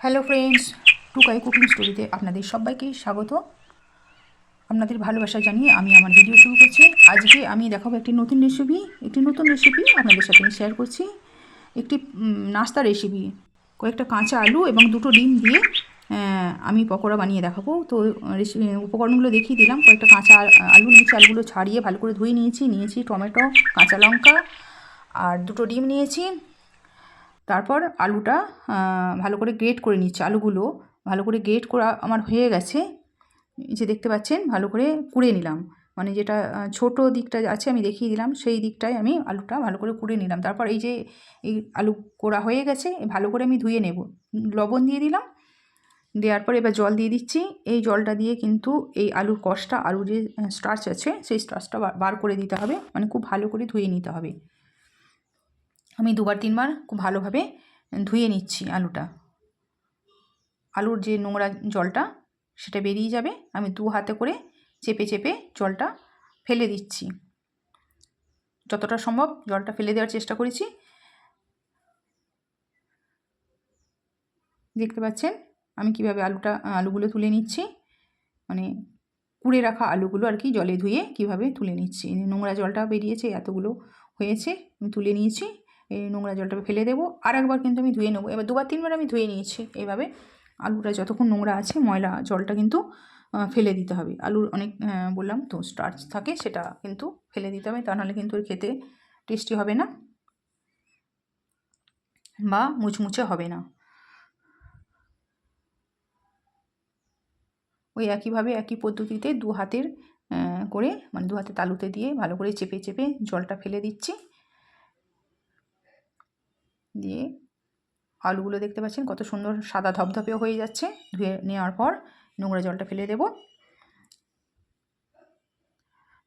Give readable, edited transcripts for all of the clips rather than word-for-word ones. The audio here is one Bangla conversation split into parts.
হ্যালো ফ্রেন্ডস, টুকাই কুকিং স্টোরিতে আপনাদের সবাইকে স্বাগত। আপনাদের ভালোবাসা জানিয়ে আমি আমার ভিডিও শুরু করছি। আজকে আমি দেখাবো একটি নতুন রেসিপি আপনাদের সাথে আমি শেয়ার করছি। একটি নাস্তা রেসিপি। কয়েকটা কাঁচা আলু এবং দুটো ডিম দিয়ে আমি পকোড়া বানিয়ে দেখাবো। তো উপকরণগুলো দেখিয়ে দিলাম। কয়েকটা কাঁচা আলু নিয়েছি, আলুগুলো ছাড়িয়ে ভালো করে ধুয়ে নিয়েছি টমেটো, কাঁচা লঙ্কা আর দুটো ডিম নিয়েছি। তারপর আলুটা ভালো করে গ্রেট করে নিচ্ছি। আলুগুলো ভালো করে গ্রেট করা আমার হয়ে গেছে। যে দেখতে পাচ্ছেন ভালো করে কুড়ে নিলাম, মানে যেটা ছোট দিকটা আছে আমি দেখিয়ে দিলাম, সেই দিকটায় আমি আলুটা ভালো করে কুড়ে নিলাম। তারপর এই যে এই আলু কোড়া হয়ে গেছে, ভালো করে আমি ধুয়ে নেব। লবণ দিয়ে দিলাম, দেওয়ার পর এবার জল দিয়ে দিচ্ছি। এই জলটা দিয়ে কিন্তু এই আলুর কষটা, আলুর যে স্টার্চ আছে সেই স্টার্চটা বার করে দিতে হবে, মানে খুব ভালো করে ধুয়ে নিতে হবে। আমি দুবার তিনবার খুব ভালোভাবে ধুয়ে নিচ্ছি আলুটা। আলুর যে নোংরা জলটা সেটা বেরিয়ে যাবে। আমি দু হাতে করে চেপে চেপে জলটা ফেলে দিচ্ছি। যতটা সম্ভব জলটা ফেলে দেওয়ার চেষ্টা করেছি। দেখতে পাচ্ছেন আমি কিভাবে আলুগুলো তুলে নিচ্ছি, মানে কুড়ে রাখা আলুগুলো আর কি জলে ধুয়ে কিভাবে তুলে নিচ্ছি। নোংরা জলটা বেরিয়েছে, এতগুলো হয়েছে, আমি তুলে নিয়েছি। এই নোংরা জলটা ফেলে দেবো। আর একবার কিন্তু আমি ধুয়ে নেবো। এবার দুবার তিনবার আমি ধুয়ে নিয়েছি। এইভাবে আলুটা যতক্ষণ নোংরা আছে, ময়লা জলটা কিন্তু ফেলে দিতে হবে। আলুর অনেক বললাম তো স্টার্চ থাকে, সেটা কিন্তু ফেলে দিতে হবে, তা নাহলে কিন্তু খেতে টেস্টি হবে না বা মুচমুচে হবে না। ওই একইভাবে একই পদ্ধতিতে দু হাতের করে, মানে দু হাতে তালুতে দিয়ে ভালো করে চেপে চেপে জলটা ফেলে দিচ্ছি। দিয়ে আলুগুলো দেখতে পাচ্ছেন কত সুন্দর সাদা ধপধপে হয়ে যাচ্ছে। ধুয়ে নেওয়ার পর নোংরা জলটা ফেলে দেব।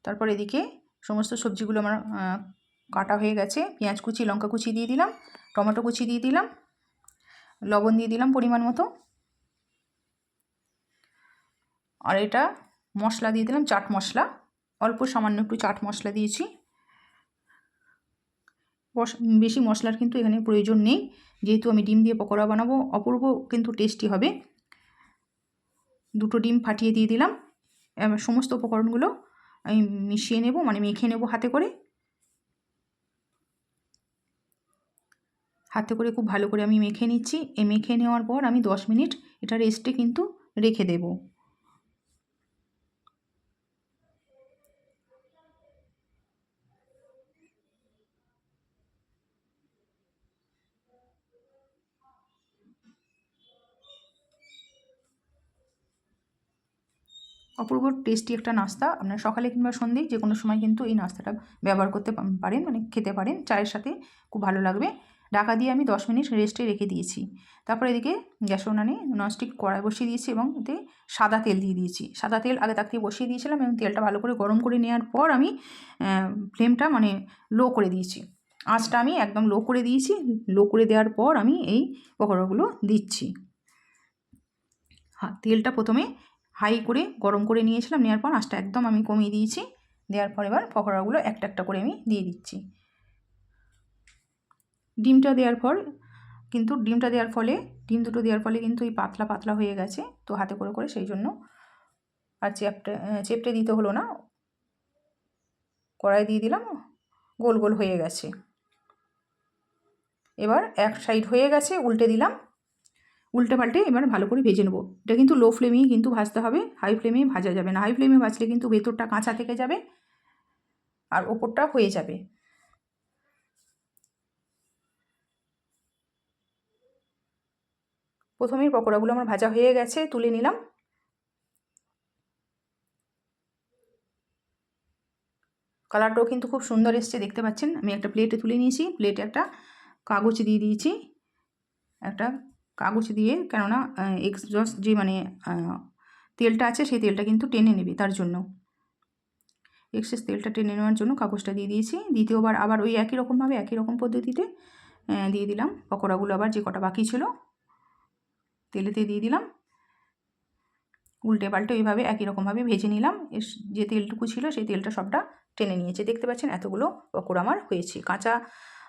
তারপর এদিকে সমস্ত সবজিগুলো আমার কাটা হয়ে গেছে। পেঁয়াজ কুচি, লঙ্কা কুচি দিয়ে দিলাম, টমেটো কুচি দিয়ে দিলাম, লবণ দিয়ে দিলাম পরিমাণ মতো। আর এটা মশলা দিয়ে দিলাম, চাট মশলা, অল্প সামান্য একটু চাট মশলা দিয়েছি। বেশি মশলার কিন্তু এখানে প্রয়োজন নেই, যেহেতু আমি ডিম দিয়ে পকোড়া বানাবো। অপূর্ব কিন্তু টেস্টি হবে। দুটো ডিম ফাটিয়ে দিয়ে দিলাম। সমস্ত উপকরণগুলো আমি মিশিয়ে নেব, মানে মেখে নেব হাতে করে। খুব ভালো করে আমি মেখে নিচ্ছি। মেখে নেওয়ার পর আমি 10 মিনিট এটা রেস্টে কিন্তু রেখে দেব। অপূর্ব টেস্টি একটা নাস্তা। আপনারা সকালে কিংবা সন্ধ্যেয় যে কোনো সময় কিন্তু এই নাস্তাটা ব্যবহার করতে পারেন, মানে খেতে পারেন। চায়ের সাথে খুব ভালো লাগবে। ঢাকা দিয়ে আমি 10 মিনিট রেস্টে রেখে দিয়েছি। তারপর এদিকে গ্যাস উনানে ননস্টিক কড়াই বসিয়ে দিয়েছি এবং এতে সাদা তেল দিয়ে দিয়েছি। সাদা তেল আগে তাক থেকে বসিয়ে দিয়েছিলাম এবং তেলটা ভালো করে গরম করে নেওয়ার পর আমি ফ্লেমটা মানে লো করে দিয়েছি। আঁচটা আমি একদম লো করে দিয়েছি। লো করে দেওয়ার পর আমি এই পকোড়াগুলো দিচ্ছি। তেলটা প্রথমে হাই করে গরম করে নিয়েছিলাম, নেওয়ার পর আঁচটা একদম আমি কমিয়ে দিয়েছি। দেওয়ার পর এবার পকোড়াগুলো একটা একটা করে আমি দিয়ে দিচ্ছি। ডিমটা দেওয়ার ফলে ডিম দুটো দেওয়ার ফলে কিন্তু এই পাতলা পাতলা হয়ে গেছে, তো হাতে করে করে সেই জন্য আর চেপটে দিতে হলো না। কড়াই দিয়ে দিলাম, গোল গোল হয়ে গেছে। এবার এক সাইড হয়ে গেছে, উল্টে দিলাম। উল্টে পাল্টে এবার ভালো করে ভেজে নেবো। এটা কিন্তু লো ফ্লেমেই কিন্তু ভাজতে হবে, হাই ফ্লেমে ভাজা যাবে না। হাই ফ্লেমে ভাজলে কিন্তু ভেতরটা কাঁচা থেকে যাবে আর ওপরটা হয়ে যাবে। প্রথমেই পকোড়াগুলো আমার ভাজা হয়ে গেছে, তুলে নিলাম। কালারটাও কিন্তু খুব সুন্দর এসছে, দেখতে পাচ্ছেন। আমি একটা প্লেটে তুলে নিয়েছি। প্লেটে একটা কাগজ দিয়ে দিয়েছি, একটা কাগজ দিয়ে, কেননা এক্সজস্ট যে মানে তেলটা আছে সেই তেলটা কিন্তু টেনে নেবে, তার জন্য এক্সেস তেলটা টেনে নেওয়ার জন্য কাগজটা দিয়ে দিয়েছি। দ্বিতীয়বার আবার ওই একই রকমভাবে একই রকম পদ্ধতিতে দিয়ে দিলাম পকোড়াগুলো। আবার যে কটা বাকি ছিল তেলেতে দিয়ে দিলাম। উল্টে পাল্টে ওইভাবে একই রকমভাবে ভেজে নিলাম। যে তেলটুকু ছিল সেই তেলটা সবটা টেনে নিয়েছে। দেখতে পাচ্ছেন এতগুলো পকোড়া আমার হয়েছে। কাঁচা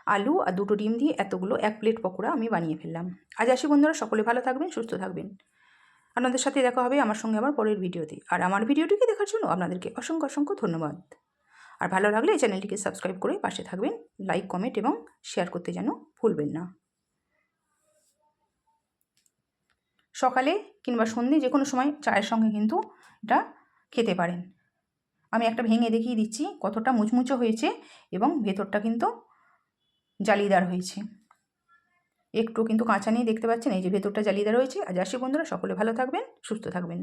আলু আর 2টো ডিম দিয়ে এতগুলো 1 প্লেট পকোড়া আমি বানিয়ে ফেললাম। আজ আসি বন্ধুরা, সকলে ভালো থাকবেন, সুস্থ থাকবেন। আপনাদের সাথে দেখা হবে আমার সঙ্গে আমার পরের ভিডিওতে। আর আমার ভিডিওটিকে দেখার জন্য আপনাদেরকে অসংখ্য অসংখ্য ধন্যবাদ। আর ভালো লাগলে এই চ্যানেলটিকে সাবস্ক্রাইব করে পাশে থাকবেন। লাইক, কমেন্ট এবং শেয়ার করতে যেন ভুলবেন না। সকালে কিংবা সন্ধ্যে যে কোনো সময় চায়ের সঙ্গে কিন্তু এটা খেতে পারেন। আমি একটা ভেঙে দেখিয়ে দিচ্ছি কতটা মুচমুচো হয়েছে এবং ভেতরটা কিন্তু জালিদার হয়েছে। একটু কিন্তু কাঁচা নেই, দেখতে পাচ্ছেন, এই যে ভেতরটা জালিদার হয়েছে। আজ আসি বন্ধুরা, সকলে ভালো থাকবেন, সুস্থ থাকবেন।